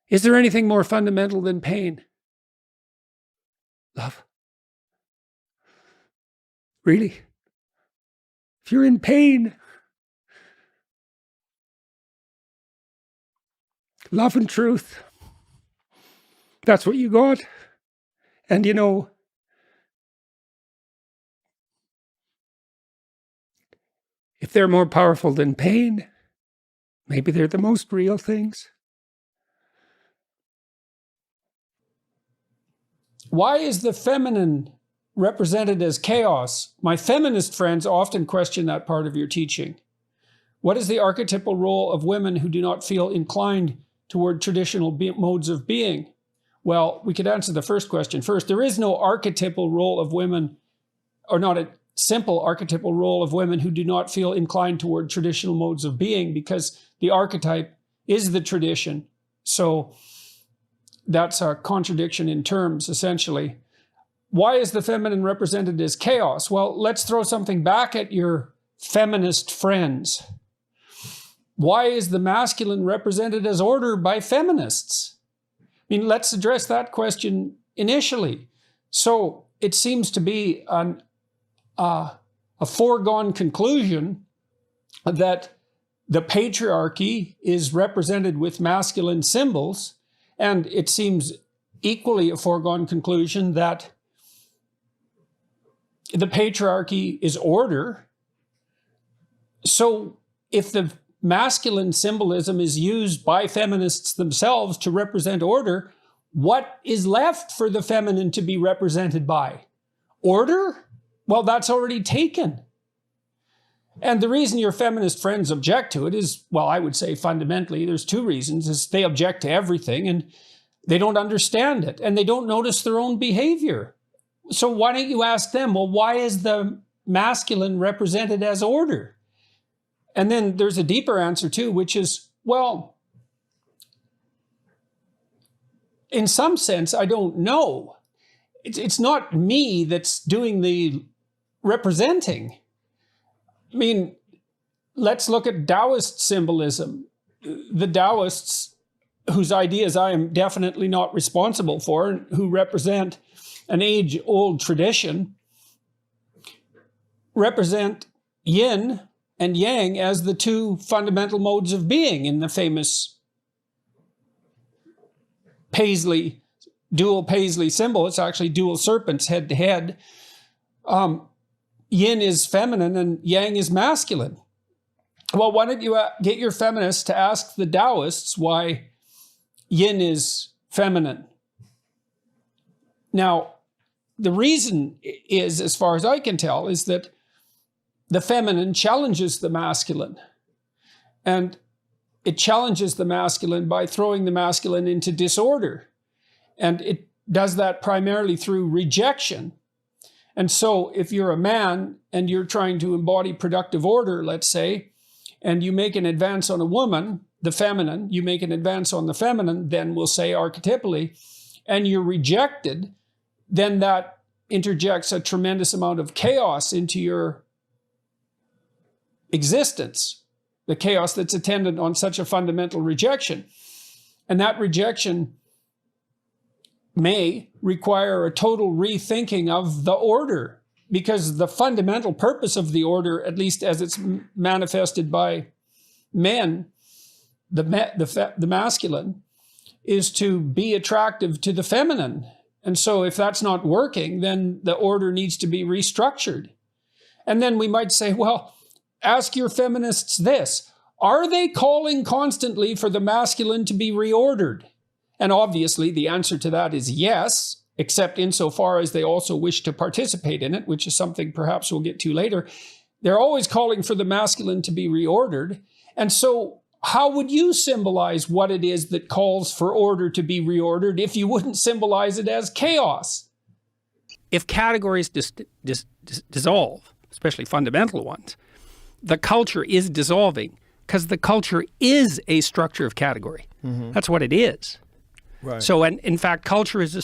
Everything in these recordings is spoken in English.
Is there anything more fundamental than pain? Love. Really? If you're in pain, love and truth, that's what you got. And you know, if they're more powerful than pain, maybe they're the most real things. Why is the feminine represented as chaos? My feminist friends often question that part of your teaching. What is the archetypal role of women who do not feel inclined toward traditional modes of being? Well, we could answer the first question first. There is no archetypal role of women, or not a simple archetypal role of women who do not feel inclined toward traditional modes of being, because the archetype is the tradition. So that's a contradiction in terms, essentially. Why is the feminine represented as chaos? Well, let's throw something back at your feminist friends. Why is the masculine represented as order by feminists? I mean, let's address that question initially. So it seems to be a foregone conclusion that the patriarchy is represented with masculine symbols, and it seems equally a foregone conclusion that the patriarchy is order. So if the masculine symbolism is used by feminists themselves to represent order, what is left for the feminine to be represented by? Order? Well, that's already taken. And the reason your feminist friends object to it is, well, I would say fundamentally, there's two reasons. Is they object to everything and they don't understand it and they don't notice their own behavior. So why don't you ask them, well, why is the masculine represented as order? And then there's a deeper answer too, which is, well, in some sense, I don't know. It's not me that's doing the representing. I mean, let's look at Taoist symbolism. The Taoists, whose ideas I am definitely not responsible for, and who represent an age-old tradition, represent yin and yang as the two fundamental modes of being in the famous Paisley, dual Paisley symbol. It's actually dual serpents head to head. Yin is feminine and yang is masculine. Well, why don't you get your feminists to ask the Taoists why yin is feminine? Now, the reason is, as far as I can tell, is that the feminine challenges the masculine. And it challenges the masculine by throwing the masculine into disorder. And it does that primarily through rejection. And so if you're a man and you're trying to embody productive order, let's say, and you make an advance on a woman, the feminine, you make an advance on the feminine, then we'll say archetypally, and you're rejected, then that interjects a tremendous amount of chaos into your existence, the chaos that's attendant on such a fundamental rejection. And that rejection may require a total rethinking of the order, because the fundamental purpose of the order, at least as it's manifested by men, the masculine, is to be attractive to the feminine. And so if that's not working, then the order needs to be restructured. And then we might say, well, ask your feminists this: are they calling constantly for the masculine to be reordered? And obviously the answer to that is yes, except insofar as they also wish to participate in it, which is something perhaps we'll get to later. They're always calling for the masculine to be reordered. And so how would you symbolize what it is that calls for order to be reordered if you wouldn't symbolize it as chaos? If categories dissolve, especially fundamental ones, the culture is dissolving because the culture is a structure of category. Mm-hmm. That's what it is. Right. So, and in fact, culture is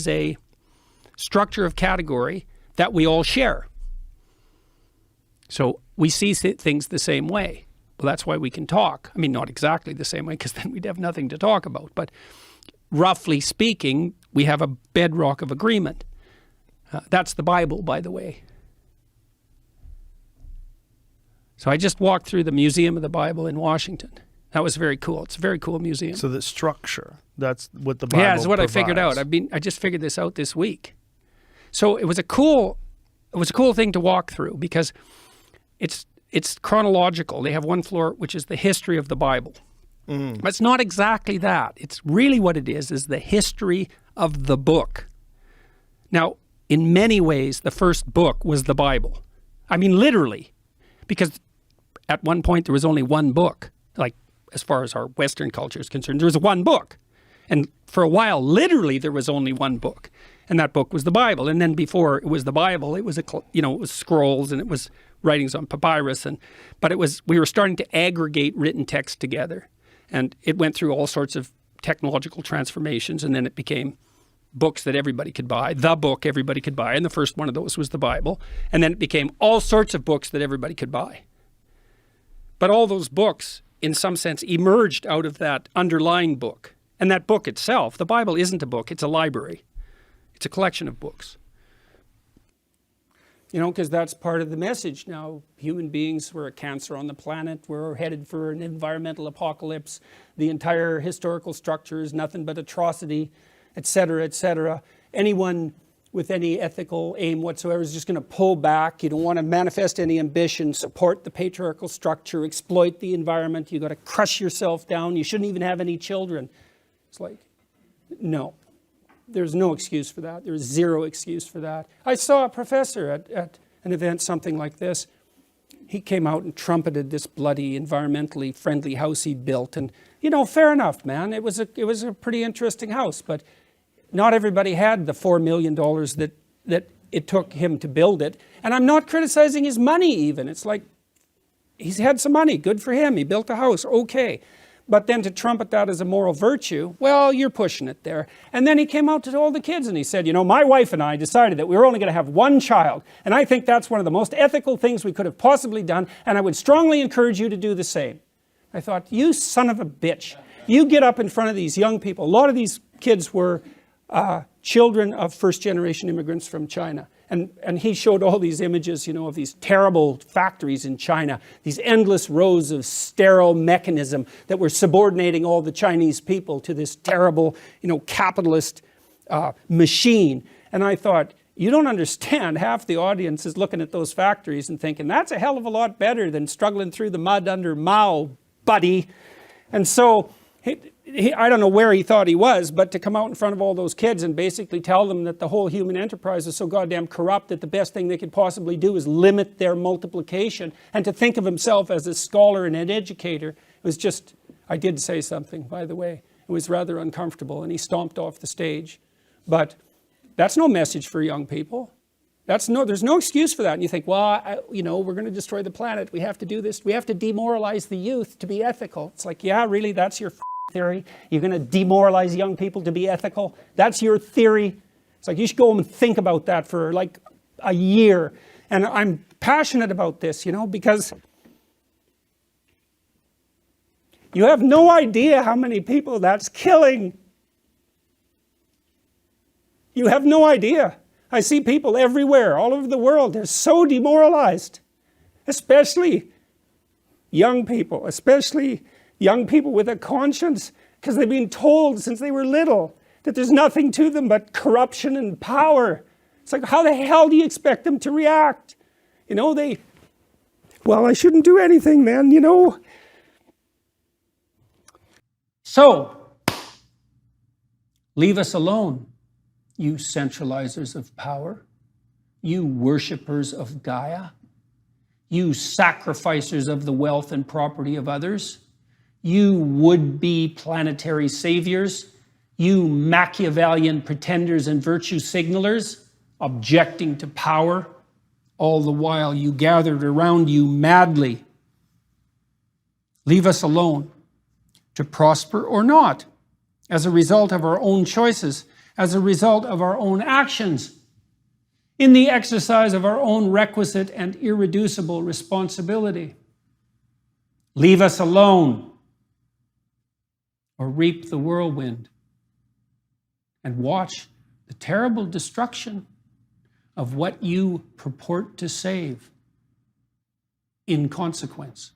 a structure of category that we all share. So we see things the same way. Well, that's why we can talk. I mean, not exactly the same way, because then we'd have nothing to talk about. But roughly speaking, we have a bedrock of agreement. That's the Bible, by the way. So I just walked through the Museum of the Bible in Washington. That was very cool. It's a very cool museum. So the structure, that's what the Bible that's what provides. I figured out. I just figured this out this week. So it was a cool thing to walk through, because it's chronological. They have one floor which is the history of the Bible. But it's not exactly that. It's really what it is the history of the book. Now, in many ways, the first book was the Bible. I mean, literally, because at one point there was only one book. Like, as far as our Western culture is concerned, there was one book. And for a while, literally, there was only one book. And that book was the Bible. And then before it was the Bible, it was it was scrolls, and it was writings on papyrus. But we were starting to aggregate written text together. And it went through all sorts of technological transformations, and then it became books that everybody could buy, the book everybody could buy. And the first one of those was the Bible. And then it became all sorts of books that everybody could buy. But all those books, in some sense, emerged out of that underlying book. And that book itself, the Bible isn't a book, it's a library. It's a collection of books. Because that's part of the message now. Human beings, we're a cancer on the planet. We're headed for an environmental apocalypse. The entire historical structure is nothing but atrocity, etc., etc. Anyone with any ethical aim whatsoever is just going to pull back. You don't want to manifest any ambition, support the patriarchal structure, exploit the environment. You've got to crush yourself down. You shouldn't even have any children. It's like, no. There's no excuse for that. There's zero excuse for that. I saw a professor at an event, something like this. He came out and trumpeted this bloody environmentally friendly house he built. And, fair enough, man. It was a pretty interesting house. But not everybody had the $4 million that it took him to build it. And I'm not criticizing his money even. It's like, he's had some money. Good for him. He built a house. Okay. But then to trumpet that as a moral virtue, well, you're pushing it there. And then he came out to all the kids and he said, my wife and I decided that we were only going to have one child. And I think that's one of the most ethical things we could have possibly done. And I would strongly encourage you to do the same. I thought, you son of a bitch. You get up in front of these young people. A lot of these kids were children of first-generation immigrants from China. And he showed all these images, of these terrible factories in China, these endless rows of sterile mechanism that were subordinating all the Chinese people to this terrible, capitalist machine. And I thought, you don't understand. Half the audience is looking at those factories and thinking, that's a hell of a lot better than struggling through the mud under Mao, buddy. And so I don't know where he thought he was, but to come out in front of all those kids and basically tell them that the whole human enterprise is so goddamn corrupt that the best thing they could possibly do is limit their multiplication, and to think of himself as a scholar and an educator, it was just, I did say something, by the way. It was rather uncomfortable, and he stomped off the stage. But that's no message for young people. There's no excuse for that. And you think, well, we're going to destroy the planet. We have to do this. We have to demoralize the youth to be ethical. It's like, yeah, really, that's your theory? You're going to demoralize young people to be ethical? That's your theory? It's like, you should go home and think about that for like a year. And I'm passionate about this, because you have no idea how many people that's killing. You have no idea. I see people everywhere, all over the world. They're so demoralized, especially young people, especially young people with a conscience, because they've been told since they were little that there's nothing to them but corruption and power. It's like, how the hell do you expect them to react? Well, I shouldn't do anything then, So, leave us alone, you centralizers of power, you worshippers of Gaia, you sacrificers of the wealth and property of others, you would-be planetary saviors, you Machiavellian pretenders and virtue signalers, objecting to power, all the while you gathered around you madly. Leave us alone, to prosper or not, as a result of our own choices, as a result of our own actions, in the exercise of our own requisite and irreducible responsibility. Leave us alone, or reap the whirlwind and watch the terrible destruction of what you purport to save in consequence.